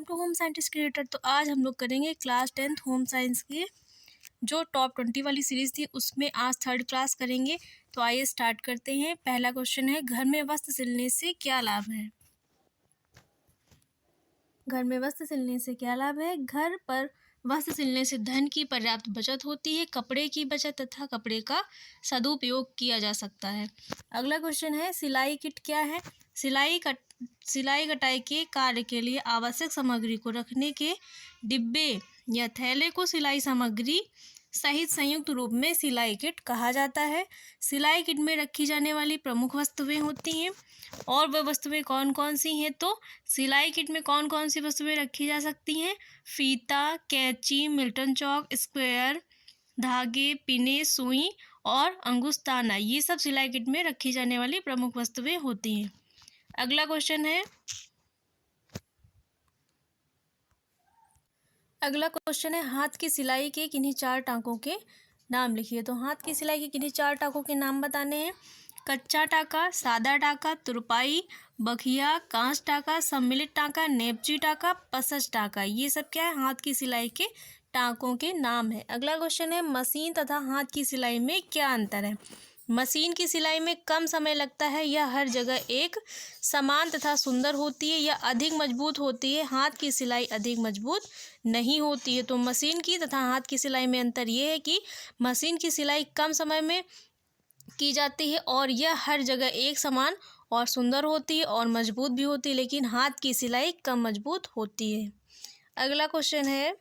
To home scientist creator. तो आज हम लोग करेंगे क्लास 10th होम साइंस की जो टॉप 20 वाली सीरीज़ थी उसमें आज थर्ड क्लास करेंगे। तो आइए स्टार्ट करते हैं। पहला क्वेश्चन है, घर में वस्त्र सिलने से क्या लाभ है? घर में वस्त्र सिलने से क्या लाभ है? घर पर वस्त्र सिलने से धन की पर्याप्त बचत होती है, कपड़े की बचत तथा कपड़े का सदुपयोग किया जा सकता है। अगला क्वेश्चन है, सिलाई किट क्या है? सिलाई कटाई के कार्य के लिए आवश्यक सामग्री को रखने के डिब्बे या थैले को सिलाई सामग्री सहित संयुक्त रूप में सिलाई किट कहा जाता है। सिलाई किट में रखी जाने वाली प्रमुख वस्तुएं होती हैं और वह वस्तुएं कौन कौन सी हैं? तो सिलाई किट में कौन कौन सी वस्तुएं रखी जा सकती हैं? फीता, कैंची, मिल्टन चौक, स्क्वायर, धागे, पिने, सुई और अंगुस्ताना, ये सब सिलाई किट में रखी जाने वाली प्रमुख वस्तुएं होती हैं। अगला क्वेश्चन है, हाथ की सिलाई के किन्हीं चार टाँकों के नाम लिखिए। तो हाथ की सिलाई के किन्हीं चार टाँकों के नाम बताने हैं। कच्चा टाँका, सादा टाँका, तुरपाई, बखिया, कांच टाँका, सम्मिलित टाँका, नेपची टाँका, पसच टाँका, ये सब क्या है? हाथ की सिलाई के टाँकों के नाम है। अगला क्वेश्चन है, मशीन तथा हाथ की सिलाई में क्या अंतर है? मशीन की सिलाई में कम समय लगता है, यह हर जगह एक समान तथा सुंदर होती है, यह अधिक मजबूत होती है। हाथ की सिलाई अधिक मजबूत नहीं होती है। तो मशीन की तथा हाथ की सिलाई में अंतर ये है कि मशीन की सिलाई कम समय में की जाती है और यह हर जगह एक समान और सुंदर होती है और मजबूत भी होती है, लेकिन हाथ की सिलाई कम मजबूत होती है। अगला क्वेश्चन है,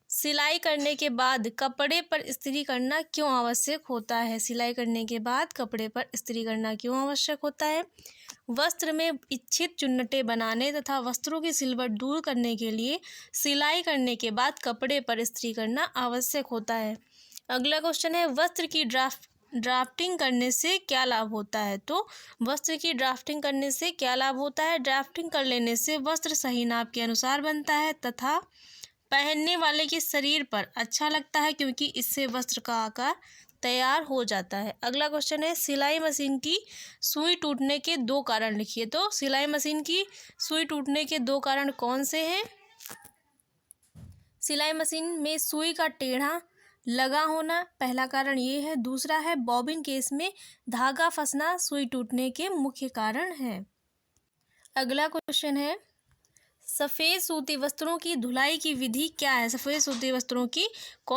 सिलाई करने के बाद कपड़े पर इस्त्री करना क्यों आवश्यक होता है? सिलाई करने के बाद कपड़े पर इस्त्री करना क्यों आवश्यक होता है? वस्त्र में इच्छित चुन्नटे बनाने तथा वस्त्रों की सिलवट दूर करने के लिए सिलाई करने के बाद कपड़े पर इस्त्री करना आवश्यक होता है। अगला क्वेश्चन है, वस्त्र की ड्राफ्टिंग करने से क्या लाभ होता है? तो वस्त्र की ड्राफ्टिंग करने से क्या लाभ होता है? ड्राफ्टिंग कर लेने से वस्त्र सही नाप के अनुसार बनता है तथा पहनने वाले के शरीर पर अच्छा लगता है, क्योंकि इससे वस्त्र का आकार तैयार हो जाता है। अगला क्वेश्चन है, सिलाई मशीन की सुई टूटने के दो कारण लिखिए। तो सिलाई मशीन की सुई टूटने के दो कारण कौन से हैं? सिलाई मशीन में सुई का टेढ़ा लगा होना पहला कारण ये है। दूसरा है बॉबिन केस में धागा फंसना सुई टूटने के मुख्य कारण है। अगला क्वेश्चन है, सफ़ेद सूती वस्त्रों की धुलाई की विधि क्या है? सफ़ेद सूती वस्त्रों की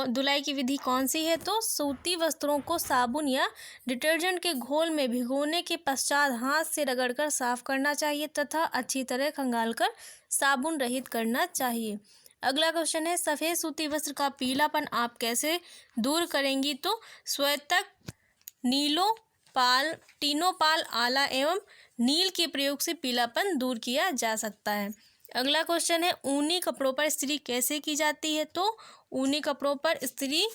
धुलाई की विधि कौन सी है? तो सूती वस्त्रों को साबुन या डिटर्जेंट के घोल में भिगोने के पश्चात हाथ से रगड़कर साफ करना चाहिए तथा अच्छी तरह खंगालकर साबुन रहित करना चाहिए। अगला क्वेश्चन है, सफ़ेद सूती वस्त्र का पीलापन आप कैसे दूर करेंगी? तो श्वेतक, टीनोपाल, आला एवं नील के प्रयोग से पीलापन दूर किया जा सकता है। अगला क्वेश्चन है, ऊनी कपड़ों पर इस्त्री कैसे की जाती है? तो ऊनी कपड़ों पर इस्त्री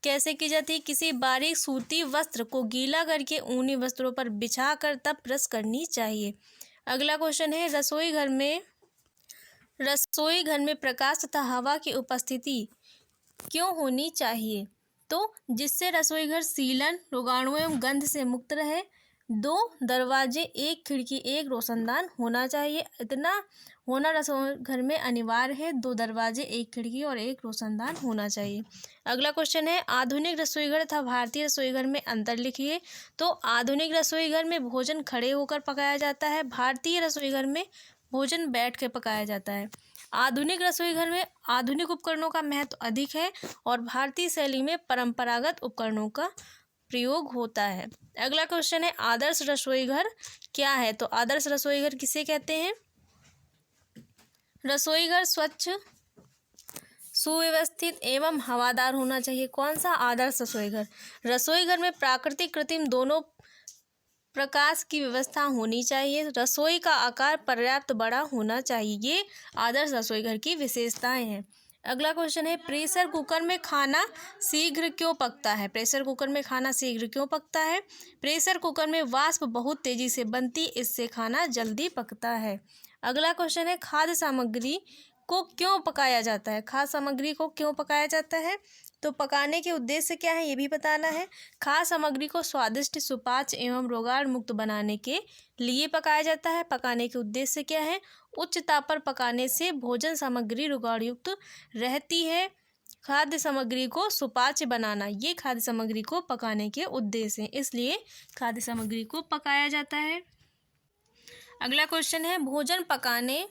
कैसे की जाती है? किसी बारीक सूती वस्त्र को गीला करके ऊनी वस्त्रों पर बिछाकर तब प्रेस करनी चाहिए। अगला क्वेश्चन है, रसोई घर में प्रकाश तथा हवा की उपस्थिति क्यों होनी चाहिए? तो जिससे रसोई घर सीलन, रोगाणु एवं गंध से मुक्त रहे। 2 दरवाजे, 1 खिड़की, 1 रोशनदान होना चाहिए। इतना होना रसोई घर में अनिवार्य है। 2 दरवाजे, 1 खिड़की और 1 रोशनदान होना चाहिए। अगला क्वेश्चन है, आधुनिक रसोई घर तथा भारतीय रसोई घर में अंतर लिखिए। तो आधुनिक रसोई घर में भोजन खड़े होकर पकाया जाता है, भारतीय रसोई घर में भोजन बैठ कर पकाया जाता है। आधुनिक रसोई घर में आधुनिक उपकरणों का महत्व अधिक है और भारतीय शैली में परंपरागत उपकरणों का प्रयोग होता है। अगला क्वेश्चन है, आदर्श रसोई घर क्या है? तो आदर्श रसोई घर किसे कहते हैं? रसोई घर स्वच्छ, सुव्यवस्थित एवं हवादार होना चाहिए। कौन सा आदर्श रसोई घर? रसोई घर में प्राकृतिक, कृत्रिम दोनों प्रकाश की व्यवस्था होनी चाहिए। रसोई का आकार पर्याप्त बड़ा होना चाहिए। ये आदर्श रसोई घर की विशेषताएं हैं। अगला क्वेश्चन है, प्रेशर कुकर में खाना शीघ्र क्यों पकता है? प्रेशर कुकर में खाना शीघ्र क्यों पकता है? प्रेशर कुकर में वाष्प बहुत तेजी से बनती, इससे खाना जल्दी पकता है। अगला क्वेश्चन है, खाद्य सामग्री को क्यों पकाया जाता है? खाद्य सामग्री को क्यों पकाया जाता है? तो पकाने के उद्देश्य क्या है ये भी बताना है। खाद्य सामग्री को स्वादिष्ट, सुपाच्य एवं रोगाण मुक्त बनाने के लिए पकाया जाता है। पकाने के उद्देश्य क्या है? उच्च ताप पर पकाने से भोजन सामग्री रुगाड़युक्त रहती है। खाद्य सामग्री को सुपाच्य बनाना, ये खाद्य सामग्री को पकाने के उद्देश्य हैं, इसलिए खाद्य सामग्री को पकाया जाता है। अगला क्वेश्चन है, भोजन पकाने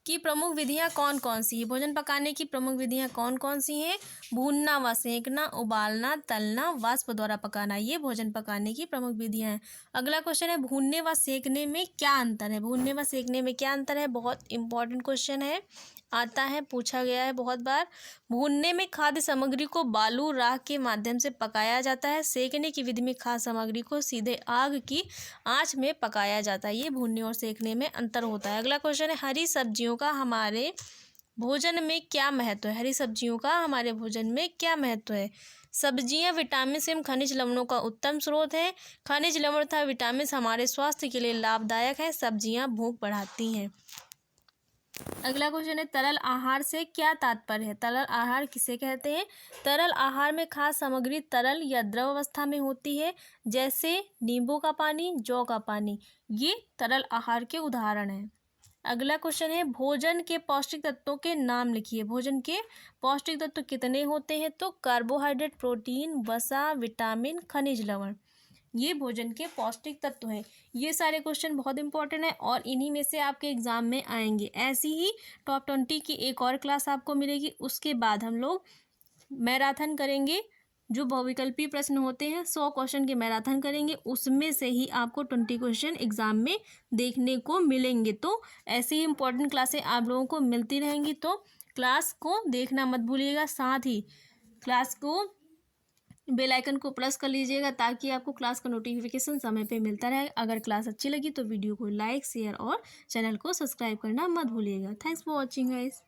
की प्रमुख विधियां कौन कौन सी है? भोजन पकाने की प्रमुख विधियां कौन कौन सी हैं? भूनना व सेंकना, उबालना, तलना, वाष्प द्वारा पकाना, ये भोजन पकाने की प्रमुख विधियां हैं। अगला क्वेश्चन है, भूनने व सेंकने में क्या अंतर है? भूनने व सेंकने में क्या अंतर है? बहुत इंपॉर्टेंट क्वेश्चन है, आता है, पूछा गया है बहुत बार। भूनने में खाद्य सामग्री को बालू राख के माध्यम से पकाया जाता है। सेंकने की विधि में खाद्य सामग्री को सीधे आग की आंच में पकाया जाता है। ये भूनने और सेंकने में अंतर होता है। अगला क्वेश्चन है, हरी सब्जियों का हमारे भोजन में क्या महत्व है? हरी सब्जियों का हमारे भोजन में क्या महत्व है? सब्जियां विटामिन एवं खनिज लवणों का उत्तम स्रोत है। खनिज लवण तथा विटामिन हमारे स्वास्थ्य के लिए लाभदायक है। सब्जियां भूख बढ़ाती हैं। अगला क्वेश्चन है, तरल आहार से क्या तात्पर्य है? तरल आहार किसे कहते हैं? तरल आहार में खाद्य सामग्री तरल या द्रव अवस्था में होती है, जैसे नींबू का पानी, जौ का पानी, ये तरल आहार के उदाहरण हैं। अगला क्वेश्चन है, भोजन के पौष्टिक तत्वों के नाम लिखिए। भोजन के पौष्टिक तत्व कितने होते हैं? तो कार्बोहाइड्रेट, प्रोटीन, वसा, विटामिन, खनिज लवण, ये भोजन के पौष्टिक तत्व हैं। ये सारे क्वेश्चन बहुत इंपॉर्टेंट है और इन्हीं में से आपके एग्जाम में आएंगे। ऐसी ही टॉप 20 की एक और क्लास आपको मिलेगी। उसके बाद हम लोग मैराथन करेंगे, जो बहुविकल्पी प्रश्न होते हैं 100 क्वेश्चन के मैराथन करेंगे, उसमें से ही आपको 20 क्वेश्चन एग्जाम में देखने को मिलेंगे। तो ऐसी ही इंपॉर्टेंट क्लासें आप लोगों को मिलती रहेंगी, तो क्लास को देखना मत भूलिएगा। साथ ही क्लास को बेल आइकन को प्रेस कर लीजिएगा, ताकि आपको क्लास का नोटिफिकेशन समय पे मिलता रहे। अगर क्लास अच्छी लगी तो वीडियो को लाइक, शेयर और चैनल को सब्सक्राइब करना मत भूलिएगा। Thanks for watching guys.